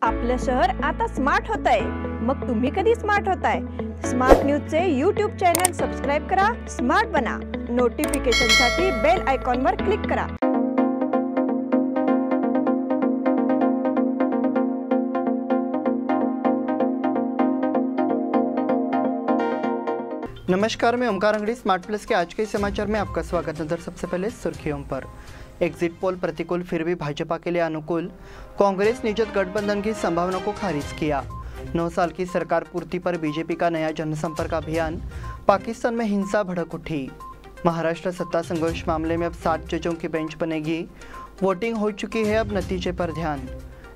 आपलं शहर आता स्मार्ट होत आहे। मग तुम्ही कधी स्मार्ट होताय? स्मार्ट न्यूजचे यूट्यूब चॅनल सबस्क्राइब करा, स्मार्ट बना। नोटिफिकेशनसाठी बेल आयकॉनवर क्लिक करा। नमस्कार, मैं ओमकार अंगड़ी। स्मार्ट प्लस के आज के समाचार में आपका स्वागत। नजर सबसे पहले सुर्खियों पर। एग्जिट पोल प्रतिकूल फिर भी भाजपा के लिए अनुकूल। कांग्रेस निजत गठबंधन की संभावना को खारिज किया। 9 साल की सरकार पूर्ति पर बीजेपी का नया जनसंपर्क अभियान। पाकिस्तान में हिंसा भड़क उठी। महाराष्ट्र सत्ता संघर्ष मामले में अब 7 जजों की बेंच बनेगी। वोटिंग हो चुकी है, अब नतीजे पर ध्यान।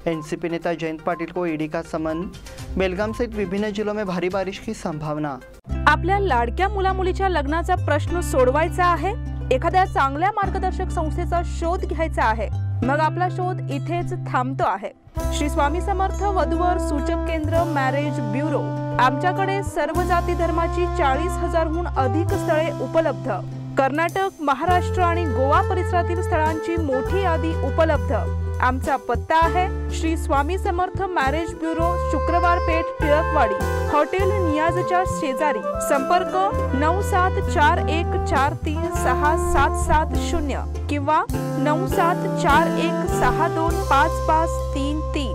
एनसीपी नेता जयंत पाटिल को ईडी का समन। बेलगाम सहित विभिन्न जिलों में भारी बारिश की संभावना। आपल्या लाडक्या मुलामुलीच्या लग्नाचा प्रश्न सोडवायचा आहे? एखाद्या चांगल्या मार्गदर्शक संस्थेचा शोध घ्यायचा आहे? मग आपला शोध इथेच थांबतो आहे। श्री स्वामी समर्थ वधूवर सूचक केंद्र मॅरेज ब्युरो। आमच्याकडे सर्व जाती धर्माची 40,000हून अधिक स्थळे उपलब्ध। कर्नाटक, महाराष्ट्र आणि गोवा परिसरातील स्थळांची मोठी यादी उपलब्ध। आमचा पत्ता आहे श्री स्वामी समर्थ मॅरेज ब्युरो, शुक्रवार पेठ, टिळकवाडी, हॉटेल नियाजच्या शेजारी। संपर्क 9741436770 किंवा 9741625533।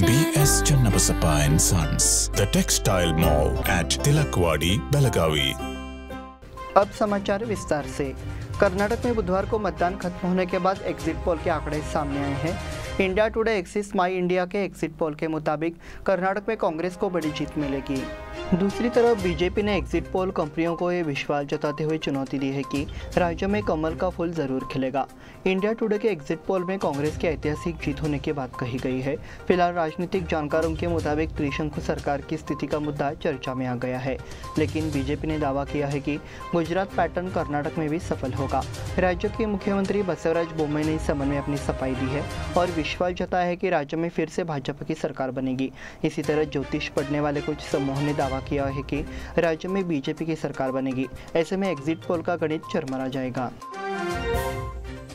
BS Channabasappa and Sons, the textile mall at Tilakwadi, Belagavi। अब समाचार विस्तार से। कर्नाटक में बुधवार को मतदान खत्म होने के बाद एग्जिट पोल के आंकड़े सामने आए हैं। इंडिया टुडे एक्सिस माई इंडिया के एग्जिट पोल के मुताबिक कर्नाटक में कांग्रेस को बड़ी जीत मिलेगी। दूसरी तरफ बीजेपी ने एग्जिट पोल कंपनियों को ये विश्वास जताते हुए चुनौती दी है कि राज्य में कमल का फूल जरूर खिलेगा। इंडिया टुडे के एग्जिट पोल में कांग्रेस की ऐतिहासिक जीत होने की बात कही गई है। फिलहाल राजनीतिक जानकारों के मुताबिक त्रिशंकु सरकार की स्थिति का मुद्दा चर्चा में आ गया है, लेकिन बीजेपी ने दावा किया है कि गुजरात पैटर्न कर्नाटक में भी सफल होगा। राज्य के मुख्यमंत्री बसवराज बोम्मई ने इस संबंध में अपनी सफाई दी है और विश्वास जताया है कि राज्य में फिर से भाजपा की सरकार बनेगी। इसी तरह ज्योतिष पढ़ने वाले कुछ समूह ने दावा किया है कि राज्य में बीजेपी की सरकार बनेगी। ऐसे में एग्जिट पोल का गणित चरमरा जाएगा।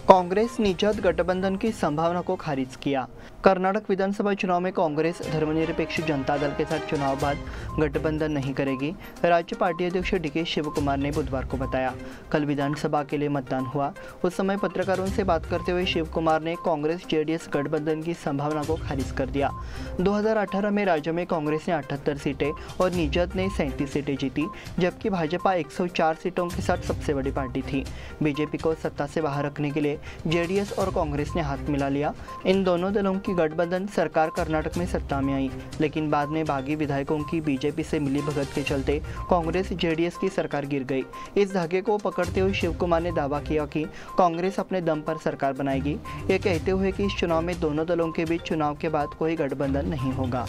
कांग्रेस निजत गठबंधन की संभावना को खारिज किया। कर्नाटक विधानसभा चुनाव में कांग्रेस धर्मनिरपेक्ष जनता दल के साथ चुनाव बाद गठबंधन नहीं करेगी, राज्य पार्टी अध्यक्ष डीके शिवकुमार ने बुधवार को बताया। कल विधानसभा के लिए मतदान हुआ, उस समय पत्रकारों से बात करते हुए शिवकुमार ने कांग्रेस जेडीएस गठबंधन की संभावना को खारिज कर दिया। 2018 में राज्य में कांग्रेस ने 78 सीटें और निजत ने 37 सीटें जीती, जबकि भाजपा 104 सीटों के साथ सबसे बड़ी पार्टी थी। बीजेपी को सत्ता से बाहर रखने के लिए जेडीएस और कांग्रेस ने हाथ मिला लिया। इन दोनों दलों की गठबंधन सरकार कर्नाटक में सत्ता में आई, लेकिन बाद में बागी विधायकों की बीजेपी से मिली भगत के चलते कांग्रेस जेडीएस की सरकार गिर गई। इस धागे को पकड़ते हुए शिवकुमार ने दावा किया कि कांग्रेस अपने दम पर सरकार बनाएगी, ये कहते हुए कि इस चुनाव में दोनों दलों के बीच चुनाव के बाद कोई गठबंधन नहीं होगा।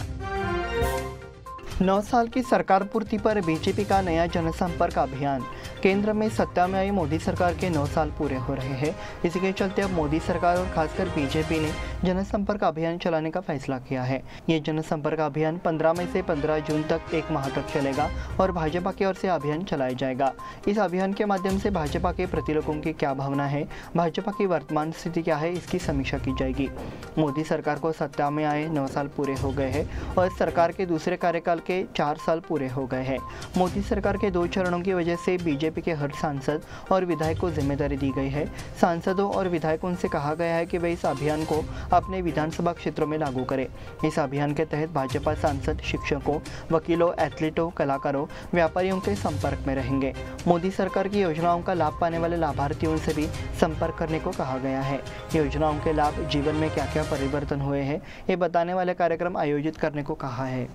9 साल की सरकार पूर्ति पर बीजेपी का नया जनसंपर्क अभियान। केंद्र में सत्ता में आई मोदी सरकार के 9 साल पूरे हो रहे हैं। इसी के चलते अब मोदी सरकार और खासकर बीजेपी ने जनसंपर्क अभियान चलाने का फैसला किया है। ये जनसंपर्क अभियान 15 मई से 15 जून तक 1 माह तक चलेगा और भाजपा की ओर से अभियान चलाया जाएगा। इस अभियान के माध्यम से भाजपा के प्रति लोगों की क्या भावना है, भाजपा की वर्तमान स्थिति क्या है, इसकी समीक्षा की जाएगी। मोदी सरकार को सत्ता में आए 9 साल पूरे हो गए हैं और सरकार के दूसरे कार्यकाल के 4 साल पूरे हो गए हैं। मोदी सरकार के 2 चरणों की वजह से बीजेपी के हर सांसद और विधायक को जिम्मेदारी दी गई है। सांसदों और विधायकों से कहा गया है कि वे इस अभियान को अपने विधानसभा क्षेत्रों में लागू करें। इस अभियान के तहत भाजपा सांसद शिक्षकों, वकीलों, एथलीटों, कलाकारों, व्यापारियों के संपर्क में रहेंगे। मोदी सरकार की योजनाओं का लाभ पाने वाले लाभार्थियों से भी संपर्क करने को कहा गया है। योजनाओं के लाभ जीवन में क्या क्या परिवर्तन हुए हैं, ये बताने वाले कार्यक्रम आयोजित करने को कहा है।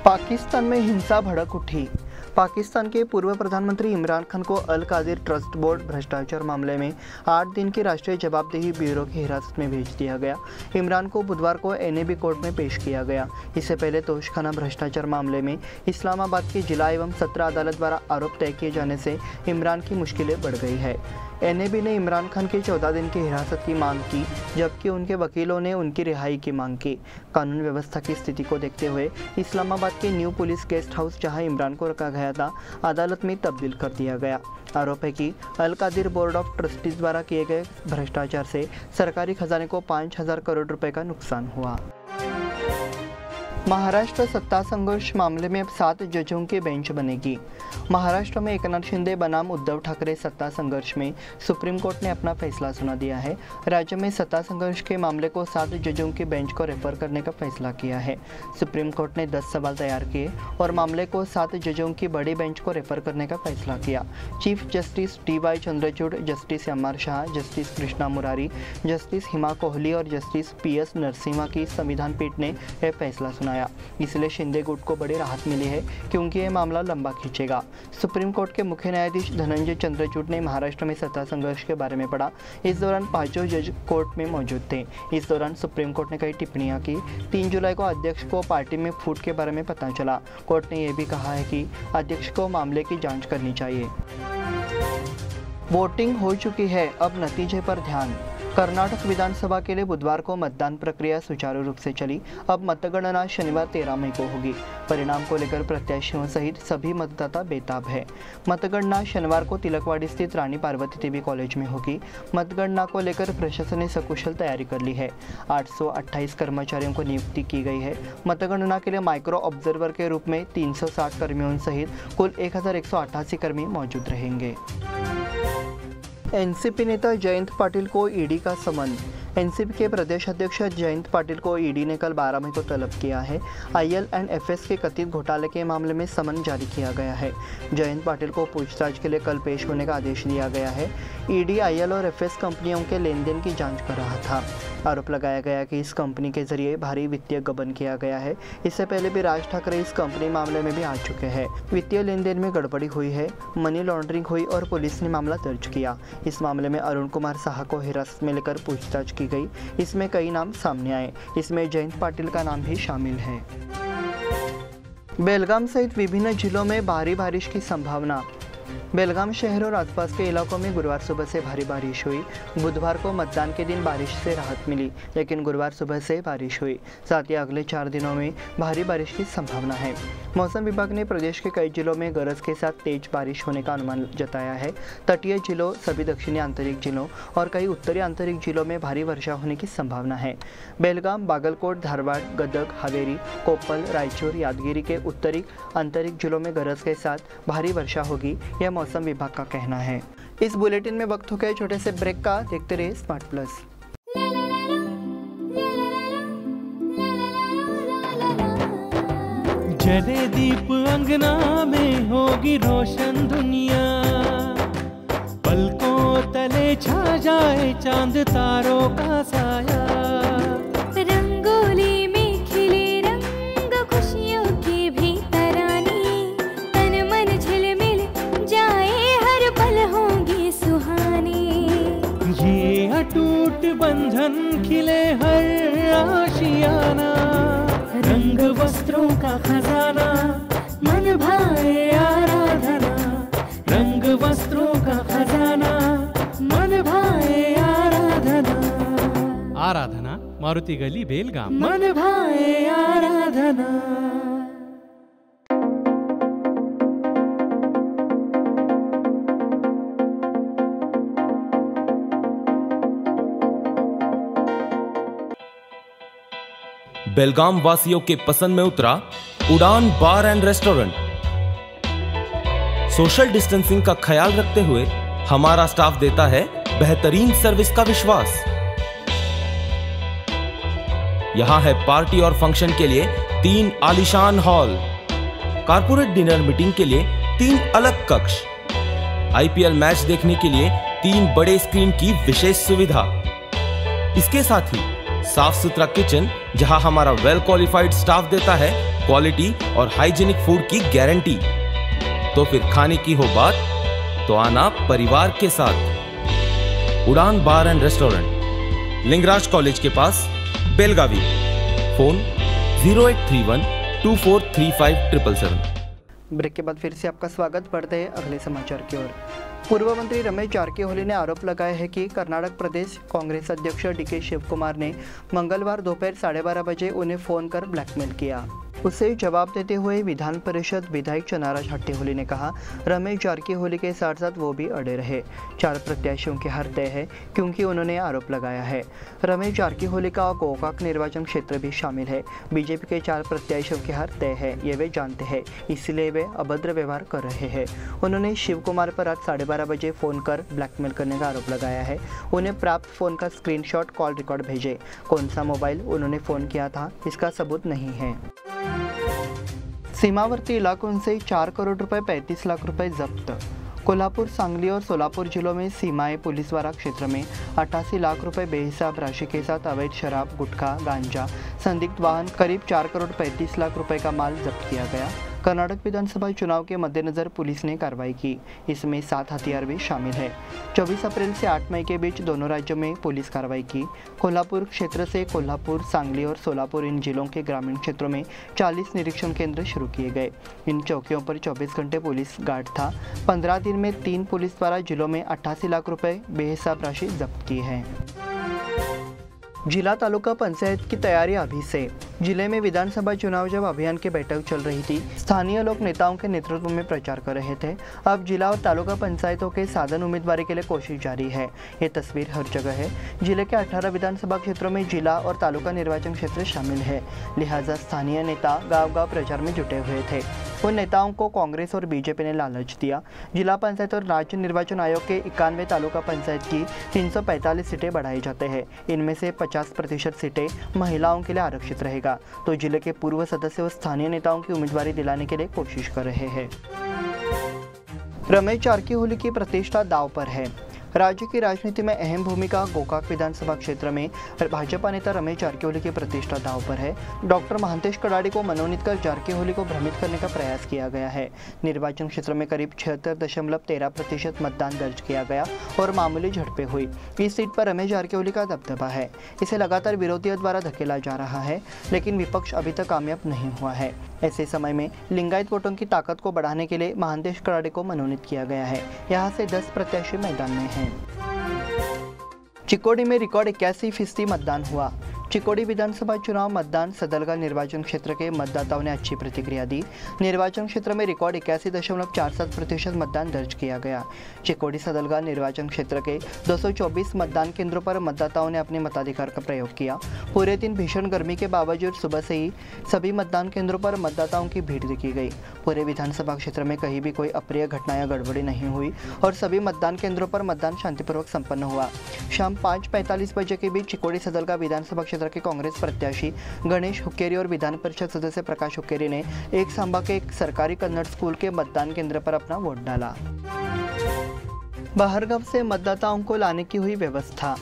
पाकिस्तान में हिंसा भड़क उठी। पाकिस्तान के पूर्व प्रधानमंत्री इमरान खान को अल कादिर ट्रस्ट बोर्ड भ्रष्टाचार मामले में 8 दिन की राष्ट्रीय जवाबदेही ब्यूरो की हिरासत में भेज दिया गया। इमरान को बुधवार को एनएबी कोर्ट में पेश किया गया। इससे पहले तोशखाना भ्रष्टाचार मामले में इस्लामाबाद की जिला एवं सत्र अदालत द्वारा आरोप तय किए जाने से इमरान की मुश्किलें बढ़ गई है। एनएबी ने इमरान खान की 14 दिन की हिरासत की मांग की, जबकि उनके वकीलों ने उनकी रिहाई की मांग की। कानून व्यवस्था की स्थिति को देखते हुए इस्लामाबाद के न्यू पुलिस गेस्ट हाउस, जहां इमरान को रखा गया था, अदालत में तब्दील कर दिया गया। आरोप है कि अल कादिर बोर्ड ऑफ ट्रस्टीज द्वारा किए गए भ्रष्टाचार से सरकारी खजाने को 5,000 करोड़ रुपए का नुकसान हुआ। महाराष्ट्र सत्ता संघर्ष मामले में अब 7 जजों की बेंच बनेगी। महाराष्ट्र में एकनाथ शिंदे बनाम उद्धव ठाकरे सत्ता संघर्ष में सुप्रीम कोर्ट ने अपना फैसला सुना दिया है। राज्य में सत्ता संघर्ष के मामले को 7 जजों की बेंच को रेफर करने का फैसला किया है। सुप्रीम कोर्ट ने 10 सवाल तैयार किए और मामले को 7 जजों की बड़ी बेंच को रेफर करने का फैसला किया। Chief justice DY Chandrachud, justice MR Shah, justice Krishna Murari, justice Hima Kohli और जस्टिस PS नरसिम्हा की संविधान पीठ ने यह फैसला सुनाया। इसलिए शिंदे गुट को बड़ी राहत मिली है, क्योंकि यह मामला लंबा खींचेगा। सुप्रीम कोर्ट के मुख्य न्यायाधीश धनंजय चंद्रचूड़ ने महाराष्ट्र में सत्ता संघर्ष के बारे में पढ़ा। इस दौरान 5 जज कोर्ट में मौजूद थे। इस दौरान सुप्रीम कोर्ट ने कई टिप्पणियां की। 3 जुलाई को अध्यक्ष को पार्टी में फूट के बारे में पता चला। कोर्ट ने यह भी कहा है कि अध्यक्ष को मामले की जांच करनी चाहिए। वोटिंग हो चुकी है, अब नतीजे पर ध्यान। कर्नाटक विधानसभा के लिए बुधवार को मतदान प्रक्रिया सुचारू रूप से चली। अब मतगणना शनिवार 13 मई को होगी। परिणाम को लेकर प्रत्याशियों सहित सभी मतदाता बेताब है। मतगणना शनिवार को तिलकवाड़ी स्थित रानी पार्वती देवी कॉलेज में होगी। मतगणना को लेकर प्रशासन ने सकुशल तैयारी कर ली है। 828 कर्मचारियों को नियुक्ति की गई है। मतगणना के लिए माइक्रो ऑब्जर्वर के रूप में 360 कर्मियों सहित कुल 1188 कर्मी मौजूद रहेंगे। एनसीपी नेता जयंत पाटिल को ईडी का समन। एनसीपी के प्रदेश अध्यक्ष जयंत पाटिल को ईडी ने कल 12 मई को तलब किया है। IL&FS के कथित घोटाले के मामले में समन जारी किया गया है। जयंत पाटिल को पूछताछ के लिए कल पेश होने का आदेश दिया गया है। ईडी IL और FS कंपनियों के लेन देन की जांच कर रहा था। आरोप लगाया गया कि इस कंपनी के जरिए भारी वित्तीय गबन किया गया है। इससे पहले भी राज ठाकरे इस कंपनी मामले में भी आ चुके हैं। वित्तीय लेन देन में गड़बड़ी हुई है, मनी लॉन्ड्रिंग हुई और पुलिस ने मामला दर्ज किया। इस मामले में अरुण कुमार साहा को हिरासत में लेकर पूछताछ की गई। इसमें कई नाम सामने आए। इसमें जयंत पाटिल का नाम भी शामिल है। बेलगाम सहित विभिन्न जिलों में भारी बारिश की संभावना। बेलगाम शहर और आसपास के इलाकों में गुरुवार सुबह से भारी बारिश हुई। बुधवार को मतदान के दिन बारिश से राहत मिली, लेकिन गुरुवार सुबह से बारिश हुई। साथ ही अगले 4 दिनों में भारी बारिश की संभावना है। मौसम विभाग ने प्रदेश के कई जिलों में गरज के साथ तेज बारिश होने का अनुमान जताया है। तटीय जिलों, सभी दक्षिणी आंतरिक जिलों और कई उत्तरी आंतरिक जिलों में भारी वर्षा होने की संभावना है। बेलगाम, बागलकोट, धारवाड़, गदग, हावेरी, कोप्पल, रायचूर, यादगिरी के उत्तरी आंतरिक जिलों में गरज के साथ भारी वर्षा होगी, यह मौसम विभाग का कहना है। इस बुलेटिन में वक्त हो गया छोटे से ब्रेक का। देखते रहिए स्मार्ट प्लस। जले दीप अंगना में होगी रोशन दुनिया, पलकों तले छा जाए चांद तारों का साया। रंगोली में खिले रंग खुशियों की भी तरानी, तन मन झिलमिल जाए हर पल होंगी सुहानी। ये अटूट बंधन खिले हर आशियाना, रंग वस्त्रों का खजाना मन भाए आराधना। रंग वस्त्रों का खजाना मन भाए आराधना। आराधना मारुति गली बेलगाम। मन भाए आराधना। बेलगाम वासियों के पसंद में उतरा उड़ान बार एंड रेस्टोरेंट। सोशल डिस्टेंसिंग का ख्याल रखते हुए हमारा स्टाफ देता है बेहतरीन सर्विस का विश्वास। यहां है पार्टी और फंक्शन के लिए 3 आलीशान हॉल, कारपोरेट डिनर मीटिंग के लिए 3 अलग कक्ष, IPL मैच देखने के लिए 3 बड़े स्क्रीन की विशेष सुविधा। इसके साथ ही साफ सुथरा किचन, जहां हमारा वेल क्वालिफाइड स्टाफ देता है क्वालिटी और हाइजीनिक फूड की गारंटी। तो फिर खाने की हो बात तो आना परिवार के साथ। उड़ान बार एंड रेस्टोरेंट, लिंगराज कॉलेज के पास, बेलगावी। फोन 0831 2435 777। ब्रेक के बाद फिर से आपका स्वागत। बढ़ते हैं अगले समाचार की ओर। पूर्व मंत्री रमेश जारकीहोली ने आरोप लगाया है कि कर्नाटक प्रदेश कांग्रेस अध्यक्ष डीके शिवकुमार ने मंगलवार दोपहर 12:30 बजे उन्हें फोन कर ब्लैकमेल किया। उसे जवाब देते हुए विधान परिषद विधायक चनाराज हट्टीहोली ने कहा, रमेश जारकीहोली के साथ साथ वो भी अड़े रहे। 4 प्रत्याशियों की हार तय है क्योंकि उन्होंने आरोप लगाया है। रमेश जारकीहोली का गोकाक निर्वाचन क्षेत्र भी शामिल है। बीजेपी के 4 प्रत्याशियों की हार तय है, ये वे जानते हैं, इसलिए वे अभद्र व्यवहार कर रहे हैं। उन्होंने शिव कुमार पर रात 12:30 बजे फोन कर ब्लैकमेल करने का आरोप लगाया है। उन्हें प्राप्त फोन का स्क्रीनशॉट कॉल रिकॉर्ड भेजे। कौन सा मोबाइल उन्होंने फोन किया था, इसका सबूत नहीं है। सीमावर्ती इलाकों से 4 करोड़ रुपए 35 लाख रुपए जब्त। कोल्हापुर, सांगली और सोलापुर जिलों में सीमाएं पुलिस द्वारा क्षेत्र में 88 लाख रुपए बेहिसाब राशि के साथ अवैध शराब, गुटखा, गांजा, संदिग्ध वाहन, करीब 4 करोड़ 35 लाख रुपए का माल जब्त किया गया। कर्नाटक विधानसभा चुनाव के मद्देनजर पुलिस ने कार्रवाई की। इसमें 7 हथियार भी शामिल है। 24 अप्रैल से 8 मई के बीच दोनों राज्यों में पुलिस कार्रवाई की। कोल्हापुर क्षेत्र से कोल्हापुर, सांगली और सोलापुर इन जिलों के ग्रामीण क्षेत्रों में 40 निरीक्षण केंद्र शुरू किए गए। इन चौकियों पर 24 घंटे पुलिस गार्ड था। 15 दिन में 3 पुलिस द्वारा जिलों में 88 लाख रुपए बेहिसाब राशि जब्त की है। जिला तालुका पंचायत की तैयारी अभी से। जिले में विधानसभा चुनाव जब अभियान की बैठक चल रही थी, स्थानीय लोग नेताओं के नेतृत्व में प्रचार कर रहे थे। अब जिला और तालुका पंचायतों के साधन उम्मीदवारी के लिए कोशिश जारी है। ये तस्वीर हर जगह है। जिले के 18 विधानसभा क्षेत्रों में जिला और तालुका निर्वाचन क्षेत्र शामिल है, लिहाजा स्थानीय नेता गांव-गांव प्रचार में जुटे हुए थे। उन नेताओं को कांग्रेस और बीजेपी ने लालच दिया। जिला पंचायत और राज्य निर्वाचन आयोग के 91 तालुका पंचायत की 345 सीटें बढ़ाई जाते हैं। इनमें से 50% सीटें महिलाओं के लिए आरक्षित रहेगा, तो जिले के पूर्व सदस्य और स्थानीय नेताओं की उम्मीदवारी दिलाने के लिए कोशिश कर रहे हैं। रमेश जारकीहोली की प्रतिष्ठा दांव पर है। राज्य की राजनीति में अहम भूमिका गोकाक विधानसभा क्षेत्र में भाजपा नेता रमेश जारकीहोली की प्रतिष्ठा दांव पर है। डॉक्टर महांतेश कडाडी को मनोनीत कर जारकीहोली को भ्रमित करने का प्रयास किया गया है। निर्वाचन क्षेत्र में करीब 76.13% मतदान दर्ज किया गया और मामूली झड़पें हुई। इस सीट पर रमेश जारकीहोली का दबदबा है। इसे लगातार विरोधियों द्वारा धकेला जा रहा है, लेकिन विपक्ष अभी तक कामयाब नहीं हुआ है। ऐसे समय में लिंगायत वोटों की ताकत को बढ़ाने के लिए महांतेश कडाडी को मनोनीत किया गया है। यहाँ से 10 प्रत्याशी मैदान में हैं। चिकोड़ी में रिकॉर्ड 81% मतदान हुआ। चिकोड़ी विधानसभा चुनाव मतदान सदलगा निर्वाचन क्षेत्र के मतदाताओं ने अच्छी प्रतिक्रिया दी। निर्वाचन क्षेत्र में रिकॉर्ड 81.47% मतदान दर्ज किया गया। चिकोड़ी सदलगा निर्वाचन क्षेत्र के 224 मतदान केंद्रों पर मतदाताओं ने अपने मताधिकार का प्रयोग किया। पूरे दिन भीषण गर्मी के बावजूद सुबह से ही सभी मतदान केंद्रों पर मतदाताओं की भीड़ देखी गई। पूरे विधानसभा क्षेत्र में कहीं भी कोई अप्रिय घटना या गड़बड़ी नहीं हुई और सभी मतदान केंद्रों पर मतदान शांतिपूर्वक संपन्न हुआ। शाम 5:45 बजे के बीच चिकोड़ी सदलगा विधानसभा क्षेत्र के कांग्रेस प्रत्याशी गणेश हुक्केरी और विधान परिषद सदस्य प्रकाश हुक्केरी ने एक सांबा के एक सरकारी कन्नड़ स्कूल के मतदान केंद्र पर अपना वोट डाला। बाहरगांव से मतदाताओं को लाने की हुई व्यवस्था।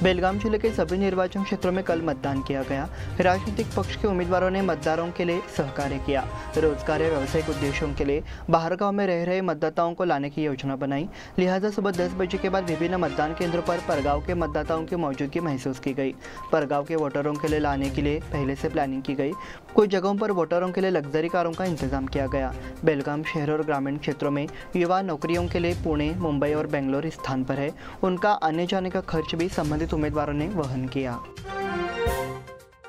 बेलगाम जिले के सभी निर्वाचन क्षेत्रों में कल मतदान किया गया। राजनीतिक पक्ष के उम्मीदवारों ने मतदारों के लिए सहकार्य किया। रोजगार या व्यावसायिक उद्देश्यों के लिए बाहरगांव में रह रहे मतदाताओं को लाने की योजना बनाई। लिहाजा सुबह 10 बजे के बाद विभिन्न मतदान केंद्रों पर परगांव के मतदाताओं की मौजूदगी महसूस की गई। परगांव के वोटरों के लिए लाने के लिए पहले से प्लानिंग की गई। कुछ जगहों पर वोटरों के लिए लग्जरी कारों का इंतजाम किया गया। बेलगाम शहर और ग्रामीण क्षेत्रों में युवा नौकरियों के लिए पुणे, मुंबई और बेंगलोर स्थान पर है। उनका आने जाने का खर्च भी संबंधित उम्मीदवारों ने वहन किया।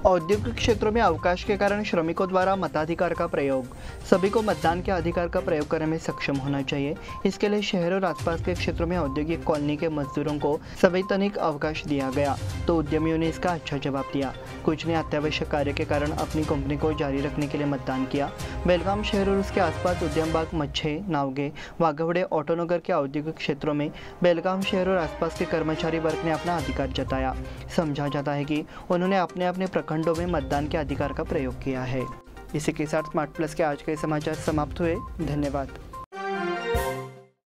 औद्योगिक क्षेत्रों में अवकाश के कारण श्रमिकों द्वारा मताधिकार का प्रयोग। सभी को मतदान के अधिकार का प्रयोग करने में सक्षम होना चाहिए। इसके लिए शहर और आसपास के क्षेत्रों में औद्योगिक कॉलोनी के मजदूरों को संवैधानिक अवकाश दिया गया, तो उद्यमियों ने इसका अच्छा जवाब दिया। कुछ ने अत्यावश्यक कार्य के कारण अपनी कंपनी को जारी रखने के लिए मतदान किया। बेलगाम शहर और उसके आसपास उद्यमबाग, मच्छे, नावगे, वाघवड़े, ऑटोनगर के औद्योगिक क्षेत्रों में बेलगाम शहर और आसपास के कर्मचारी वर्ग ने अपना अधिकार जताया। समझा जाता है कि उन्होंने अपने अपने प्रखंडों में मतदान के अधिकार का प्रयोग किया है। इसी के साथ स्मार्ट प्लस के आज के समाचार समाप्त हुए। धन्यवाद।